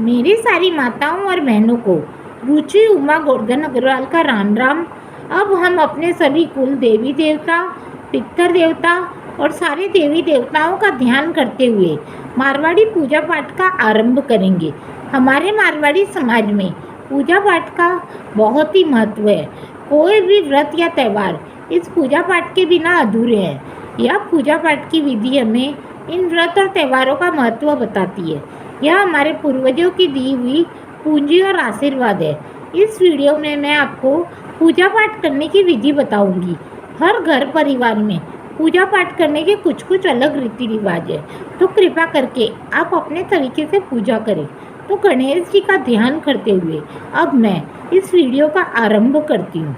मेरी सारी माताओं और बहनों को रुचि उमा गोवर्धन अग्रवाल का राम राम। अब हम अपने सभी कुल देवी देवता, पितर देवता और सारे देवी देवताओं का ध्यान करते हुए मारवाड़ी पूजा पाठ का आरंभ करेंगे। हमारे मारवाड़ी समाज में पूजा पाठ का बहुत ही महत्व है। कोई भी व्रत या त्यौहार इस पूजा पाठ के बिना अधूरे हैं। यह पूजा पाठ की विधि हमें इन व्रत और त्योहारों का महत्व बताती है। यह हमारे पूर्वजों की दी हुई पूंजी और आशीर्वाद है। इस वीडियो में मैं आपको पूजा पाठ करने की विधि बताऊंगी। हर घर परिवार में पूजा पाठ करने के कुछ अलग रीति रिवाज है, तो कृपा करके आप अपने तरीके से पूजा करें। तो गणेश जी का ध्यान करते हुए अब मैं इस वीडियो का आरंभ करती हूँ।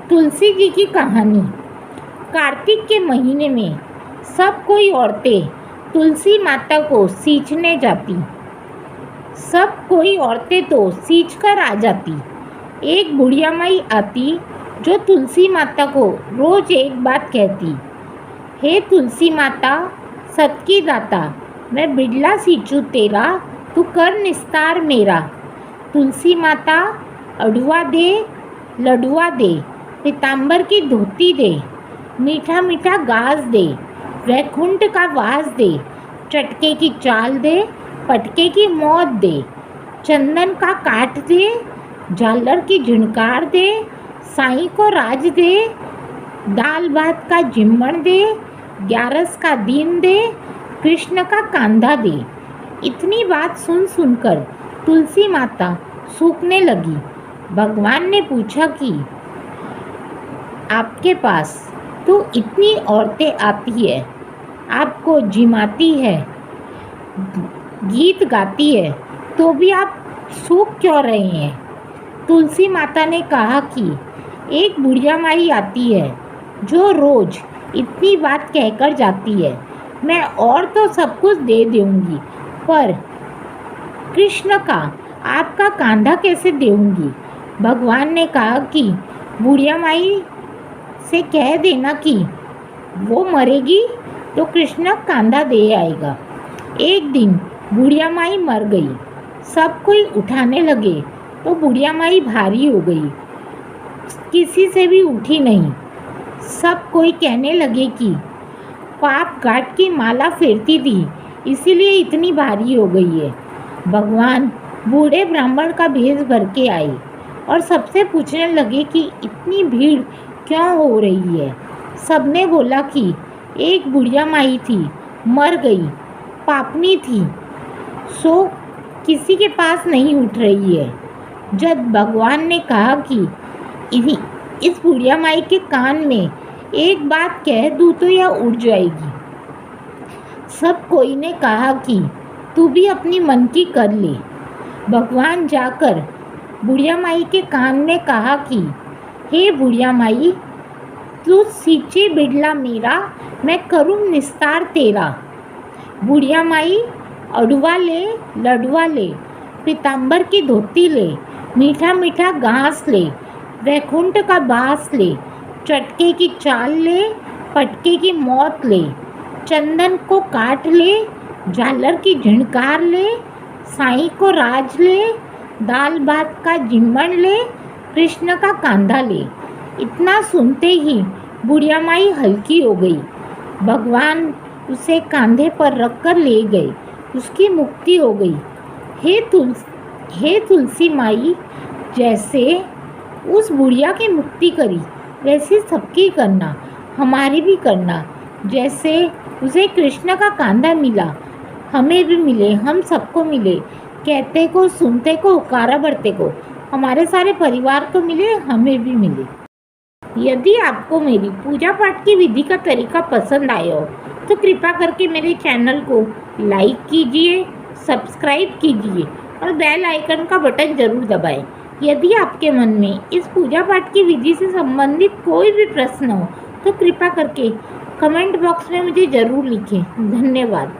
तुलसी जी की कहानी। कार्तिक के महीने में सब कोई औरतें तुलसी माता को सींचने जाती। सब कोई औरतें तो सींच कर आ जाती। एक बुढ़िया माई आती जो तुलसी माता को रोज एक बात कहती, हे तुलसी माता सबकी दाता, मैं बिड़ला सींचू तेरा, तू कर निस्तार मेरा। तुलसी माता अडुआ दे, लडुआ दे, पीताम्बर की धोती दे, मीठा मीठा घास दे, वैकुंठ का वास दे, चटके की चाल दे, पटके की मौत दे, चंदन का काट दे, झालर की झुनकार दे, साईं को राज दे, दाल भात का जिम्मन दे, ग्यारस का दीन दे, कृष्ण का कांधा दे। इतनी बात सुन सुनकर तुलसी माता सूखने लगी। भगवान ने पूछा कि आपके पास तो इतनी औरतें आती है, आपको जिमाती है, गीत गाती है, तो भी आप सूख क्यों रहे हैं? तुलसी माता ने कहा कि एक बुढ़िया माई आती है जो रोज इतनी बात कहकर जाती है। मैं और तो सब कुछ दे दूंगी, पर कृष्ण का आपका कांधा कैसे दूंगी? भगवान ने कहा कि बुढ़िया माई से कह देना कि वो मरेगी तो कृष्ण कांधा दे आएगा। एक दिन बुढ़िया माई मर गई। सब कोई उठाने लगे तो बुढ़िया माई भारी हो गई, किसी से भी उठी नहीं। सब कोई कहने लगे कि पाप घाट की माला फेरती थी, इसीलिए इतनी भारी हो गई है। भगवान बूढ़े ब्राह्मण का भेष भर के आए और सबसे पूछने लगे कि इतनी भीड़ क्यों हो रही है? सबने बोला कि एक बुढ़िया माई थी, मर गई, पापनी थी, सो किसी के पास नहीं उठ रही है। जब भगवान ने कहा कि इस बुढ़िया माई के कान में एक बात कह दूँ तो यह उठ जाएगी। सब कोई ने कहा कि तू भी अपनी मन की कर ले। भगवान जाकर बुढ़िया माई के कान में कहा कि हे बुढ़िया माई, तू सींचे बिड़ला मेरा, मैं करूँ निस्तार तेरा। बुढ़िया माई अडुआ ले, लडुआ ले, पीताम्बर की धोती ले, मीठा मीठा घास ले, वैकुंठ का बास ले, चटके की चाल ले, पटके की मौत ले, चंदन को काट ले, झालर की झिणकार ले, साईं को राज ले, दाल भात का जिम्मन ले, कृष्ण का कांधा ले। इतना सुनते ही बुढ़िया माई हल्की हो गई। भगवान उसे कांधे पर रखकर ले गए। उसकी मुक्ति हो गई। हे तुलसी माई, जैसे उस बुढ़िया की मुक्ति करी वैसे सबकी करना, हमारी भी करना। जैसे उसे कृष्ण का कांधा मिला, हमें भी मिले, हम सबको मिले। कहते को, सुनते को, उकारा बढ़ते को, हमारे सारे परिवार को मिले, हमें भी मिले। यदि आपको मेरी पूजा पाठ की विधि का तरीका पसंद आया हो तो कृपा करके मेरे चैनल को लाइक कीजिए, सब्सक्राइब कीजिए और बेल आइकन का बटन ज़रूर दबाएं। यदि आपके मन में इस पूजा पाठ की विधि से संबंधित कोई भी प्रश्न हो तो कृपा करके कमेंट बॉक्स में मुझे ज़रूर लिखें। धन्यवाद।